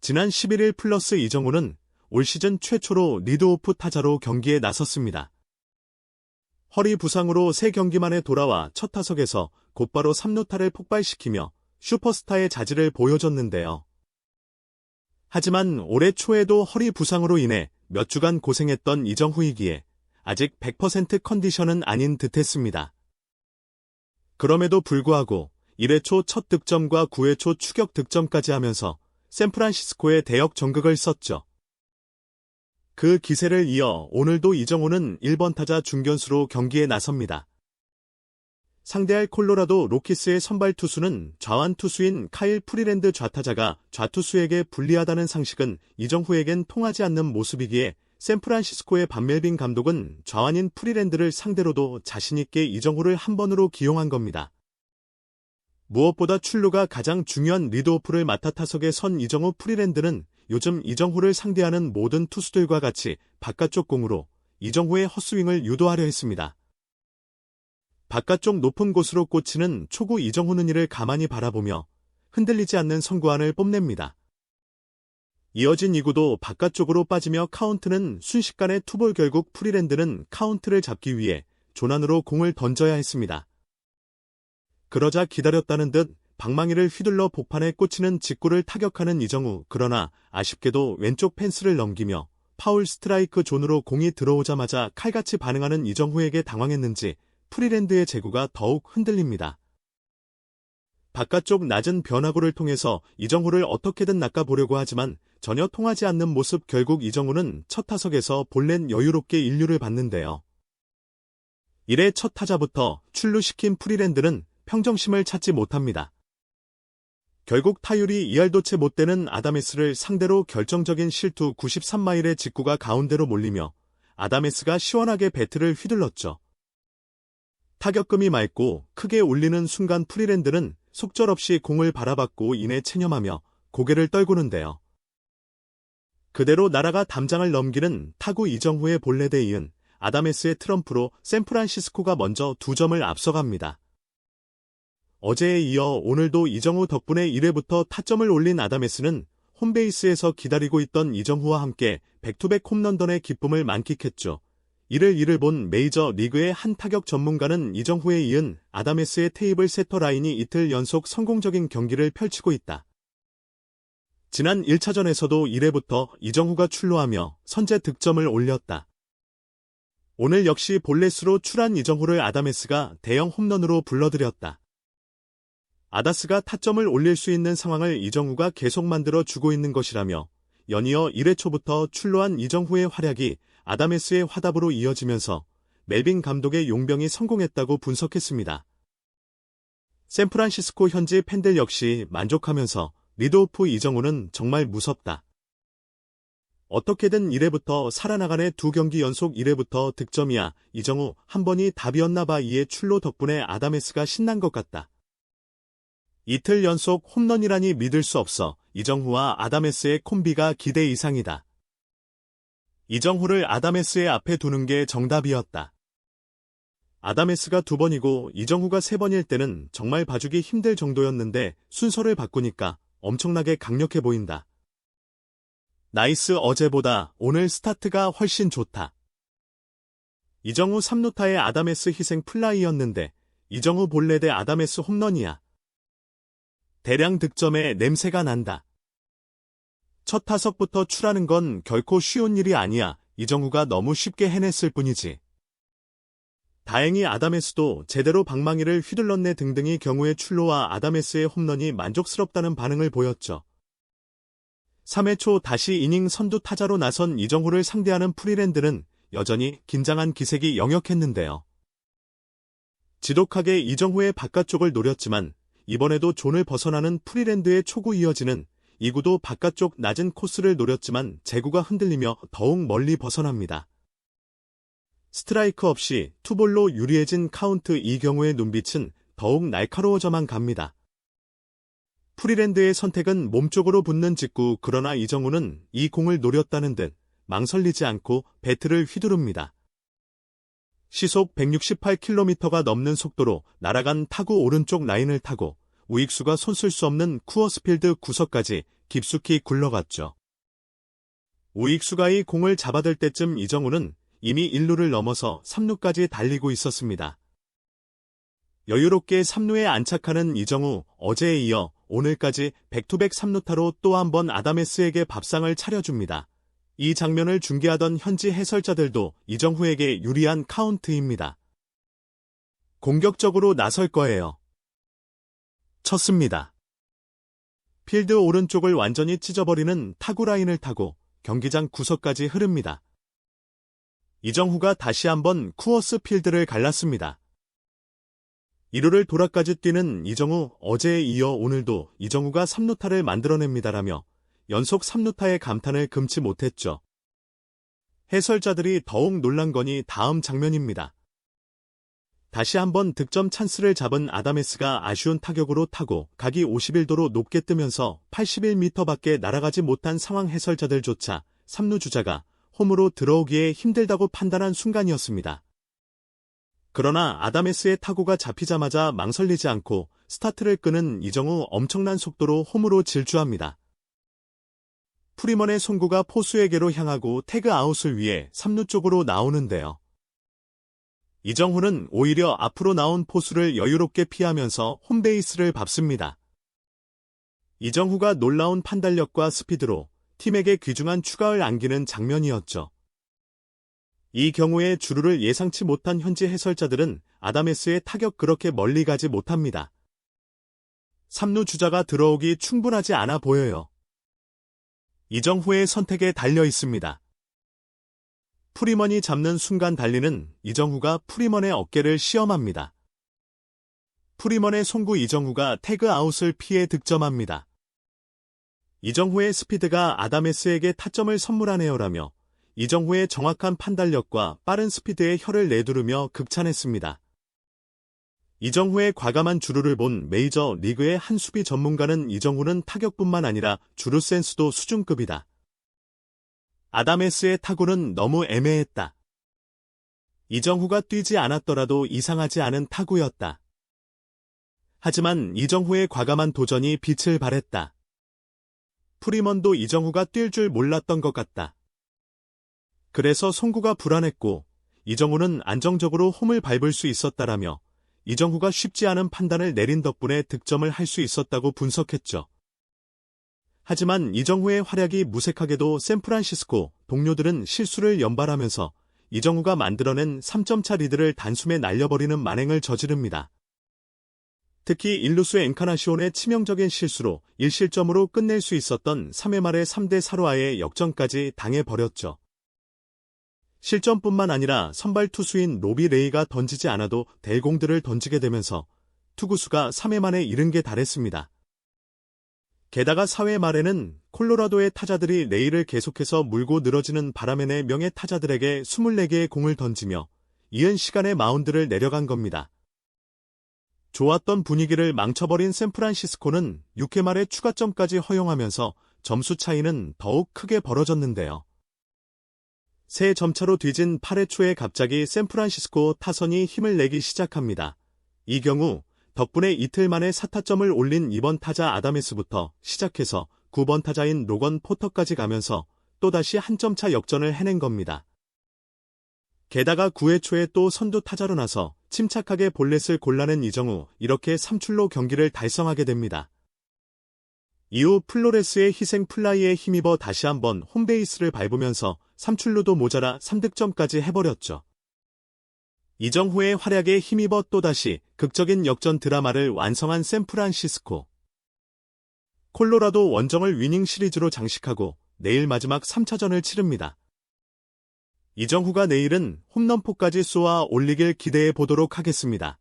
지난 11일 플러스 이정우는 올 시즌 최초로 리드오프 타자로 경기에 나섰습니다. 허리 부상으로 3경기 만에 돌아와 첫 타석에서 곧바로 3루타를 폭발시키며 슈퍼스타의 자질을 보여줬는데요. 하지만 올해 초에도 허리 부상으로 인해 몇 주간 고생했던 이정후이기에 아직 100% 컨디션은 아닌 듯했습니다. 그럼에도 불구하고 1회 초 첫 득점과 9회 초 추격 득점까지 하면서 샌프란시스코에 대역 전극을 썼죠. 그 기세를 이어 오늘도 이정우는 1번 타자 중견수로 경기에 나섭니다. 상대할 콜로라도 로키스의 선발 투수는 좌완 투수인 카일 프리랜드 좌타자가 좌투수에게 불리하다는 상식은 이정후에겐 통하지 않는 모습이기에 샌프란시스코의 반멜빈 감독은 좌완인 프리랜드를 상대로도 자신있게 이정후를 한 번으로 기용한 겁니다. 무엇보다 출루가 가장 중요한 리드오프를 맡아 타석에 선 이정후 프리랜드는 요즘 이정후를 상대하는 모든 투수들과 같이 바깥쪽 공으로 이정후의 헛스윙을 유도하려 했습니다. 바깥쪽 높은 곳으로 꽂히는 초구 이정후는 이를 가만히 바라보며 흔들리지 않는 선구안을 뽐냅니다. 이어진 2구도 바깥쪽으로 빠지며 카운트는 순식간에 투볼. 결국 프리랜드는 카운트를 잡기 위해 조난으로 공을 던져야 했습니다. 그러자 기다렸다는 듯 방망이를 휘둘러 복판에 꽂히는 직구를 타격하는 이정후. 그러나 아쉽게도 왼쪽 펜스를 넘기며 파울 스트라이크 존으로 공이 들어오자마자 칼같이 반응하는 이정후에게 당황했는지 프리랜드의 제구가 더욱 흔들립니다. 바깥쪽 낮은 변화구를 통해서 이정후를 어떻게든 낚아보려고 하지만 전혀 통하지 않는 모습. 결국 이정후는 첫 타석에서 볼넷 여유롭게 1루를 받는데요. 1회 첫 타자부터 출루시킨 프리랜드는 평정심을 찾지 못합니다. 결국 타율이 2할도 채 못 되는 아다메스를 상대로 결정적인 실투 93마일의 직구가 가운데로 몰리며 아다메스가 시원하게 배트를 휘둘렀죠. 타격금이 맑고 크게 울리는 순간 프리랜드는 속절없이 공을 바라봤고 이내 체념하며 고개를 떨구는데요. 그대로 날아가 담장을 넘기는 타구 이정후의 볼넷에 이은 아다메스의 트럼프로 샌프란시스코가 먼저 2점을 앞서갑니다. 어제에 이어 오늘도 이정후 덕분에 1회부터 타점을 올린 아다메스는 홈베이스에서 기다리고 있던 이정후와 함께 백투백 홈런던의 기쁨을 만끽했죠. 이를 본 메이저 리그의 한 타격 전문가는 이정후에 이은 아다메스의 테이블 세터 라인이 이틀 연속 성공적인 경기를 펼치고 있다. 지난 1차전에서도 1회부터 이정후가 출루하며 선제 득점을 올렸다. 오늘 역시 볼넷으로 출한 이정후를 아다메스가 대형 홈런으로 불러들였다. 아다스가 타점을 올릴 수 있는 상황을 이정후가 계속 만들어주고 있는 것이라며 연이어 1회 초부터 출루한 이정후의 활약이 아다메스의 화답으로 이어지면서 멜빈 감독의 용병이 성공했다고 분석했습니다. 샌프란시스코 현지 팬들 역시 만족하면서 리드오프 이정후는 정말 무섭다. 어떻게든 1회부터 살아나가네. 2경기 연속 1회부터 득점이야. 이정후 한 번이 답이었나봐. 이의 출루 덕분에 아다메스가 신난 것 같다. 이틀 연속 홈런이라니 믿을 수 없어. 이정후와 아다메스의 콤비가 기대 이상이다. 이정후를 아다메스의 앞에 두는 게 정답이었다. 아다메스가 2번이고 이정후가 3번일 때는 정말 봐주기 힘들 정도였는데 순서를 바꾸니까 엄청나게 강력해 보인다. 나이스. 어제보다 오늘 스타트가 훨씬 좋다. 이정후 3루타의 아다메스 희생 플라이였는데 이정후 볼넷의 아다메스 홈런이야. 대량 득점에 냄새가 난다. 첫 타석부터 출하는 건 결코 쉬운 일이 아니야. 이정후가 너무 쉽게 해냈을 뿐이지. 다행히 아다메스도 제대로 방망이를 휘둘렀네 등등의 경우의 출루와 아다메스의 홈런이 만족스럽다는 반응을 보였죠. 3회 초 다시 이닝 선두 타자로 나선 이정후를 상대하는 프리랜드는 여전히 긴장한 기색이 역력했는데요. 지독하게 이정후의 바깥쪽을 노렸지만 이번에도 존을 벗어나는 프리랜드의 초구. 이어지는 2구도 바깥쪽 낮은 코스를 노렸지만 제구가 흔들리며 더욱 멀리 벗어납니다. 스트라이크 없이 투볼로 유리해진 카운트. 이 경우의 눈빛은 더욱 날카로워져만 갑니다. 프리랜드의 선택은 몸쪽으로 붙는 직구. 그러나 이정후는 이 공을 노렸다는 듯 망설이지 않고 배트를 휘두릅니다. 시속 168km가 넘는 속도로 날아간 타구 오른쪽 라인을 타고 우익수가 손쓸 수 없는 쿠어스필드 구석까지 깊숙이 굴러갔죠. 우익수가 이 공을 잡아들 때쯤 이정우는 이미 1루를 넘어서 3루까지 달리고 있었습니다. 여유롭게 3루에 안착하는 이정우, 어제에 이어 오늘까지 백투백 3루타로 또 한 번 아다메스에게 밥상을 차려줍니다. 이 장면을 중계하던 현지 해설자들도 이정후에게 유리한 카운트입니다. 공격적으로 나설 거예요. 쳤습니다. 필드 오른쪽을 완전히 찢어버리는 타구 라인을 타고 경기장 구석까지 흐릅니다. 이정후가 다시 한번 쿠어스 필드를 갈랐습니다. 2루를 돌아까지 뛰는 이정후, 어제에 이어 오늘도 이정후가 3루타를 만들어냅니다라며 연속 3루타의 감탄을 금치 못했죠. 해설자들이 더욱 놀란 거니 다음 장면입니다. 다시 한번 득점 찬스를 잡은 아다메스가 아쉬운 타격으로 타고 각이 51도로 높게 뜨면서 81m밖에 날아가지 못한 상황. 해설자들조차 3루 주자가 홈으로 들어오기에 힘들다고 판단한 순간이었습니다. 그러나 아다메스의 타구가 잡히자마자 망설이지 않고 스타트를 끄는 이정후, 엄청난 속도로 홈으로 질주합니다. 프리먼의 송구가 포수에게로 향하고 태그아웃을 위해 3루 쪽으로 나오는데요. 이정후는 오히려 앞으로 나온 포수를 여유롭게 피하면서 홈베이스를 밟습니다. 이정후가 놀라운 판단력과 스피드로 팀에게 귀중한 추가를 안기는 장면이었죠. 이 경우에 주루를 예상치 못한 현지 해설자들은 아다메스의 타격 그렇게 멀리 가지 못합니다. 3루 주자가 들어오기 충분하지 않아 보여요. 이정후의 선택에 달려 있습니다. 프리먼이 잡는 순간 달리는 이정후가 프리먼의 어깨를 시험합니다. 프리먼의 송구 이정후가 태그아웃을 피해 득점합니다. 이정후의 스피드가 아다메스에게 타점을 선물하네요라며 이정후의 정확한 판단력과 빠른 스피드에 혀를 내두르며 극찬했습니다. 이정후의 과감한 주루를 본 메이저 리그의 한 수비 전문가는 이정후는 타격뿐만 아니라 주루 센스도 수준급이다. 아다메스의 타구는 너무 애매했다. 이정후가 뛰지 않았더라도 이상하지 않은 타구였다. 하지만 이정후의 과감한 도전이 빛을 발했다. 프리먼도 이정후가 뛸 줄 몰랐던 것 같다. 그래서 송구가 불안했고 이정후는 안정적으로 홈을 밟을 수 있었다라며 이정후가 쉽지 않은 판단을 내린 덕분에 득점을 할 수 있었다고 분석했죠. 하지만 이정후의 활약이 무색하게도 샌프란시스코 동료들은 실수를 연발하면서 이정후가 만들어낸 3점차 리드를 단숨에 날려버리는 만행을 저지릅니다. 특히 1루수 엔카나시온의 치명적인 실수로 1실점으로 끝낼 수 있었던 3회 말의 3대4로와의 역전까지 당해버렸죠. 실점뿐만 아니라 선발 투수인 로비 레이가 던지지 않아도 대공들을 던지게 되면서 투구수가 3회 만에 70개 달했습니다. 게다가 4회 말에는 콜로라도의 타자들이 레이를 계속해서 물고 늘어지는 바람에 4명의 타자들에게 24개의 공을 던지며 이은 시간에 마운드를 내려간 겁니다. 좋았던 분위기를 망쳐버린 샌프란시스코는 6회 말에 추가점까지 허용하면서 점수 차이는 더욱 크게 벌어졌는데요. 3점 차로 뒤진 8회 초에 갑자기 샌프란시스코 타선이 힘을 내기 시작합니다. 이 경우 덕분에 이틀 만에 4타점을 올린 2번 타자 아다메스부터 시작해서 9번 타자인 로건 포터까지 가면서 또다시 한 점 차 역전을 해낸 겁니다. 게다가 9회 초에 또 선두 타자로 나서 침착하게 볼넷을 골라낸 이정후, 이렇게 3출로 경기를 달성하게 됩니다. 이후 플로레스의 희생 플라이에 힘입어 다시 한번 홈베이스를 밟으면서 3출루도 모자라 3득점까지 해버렸죠. 이정후의 활약에 힘입어 또다시 극적인 역전 드라마를 완성한 샌프란시스코. 콜로라도 원정을 위닝 시리즈로 장식하고 내일 마지막 3차전을 치릅니다. 이정후가 내일은 홈런포까지 쏘아 올리길 기대해 보도록 하겠습니다.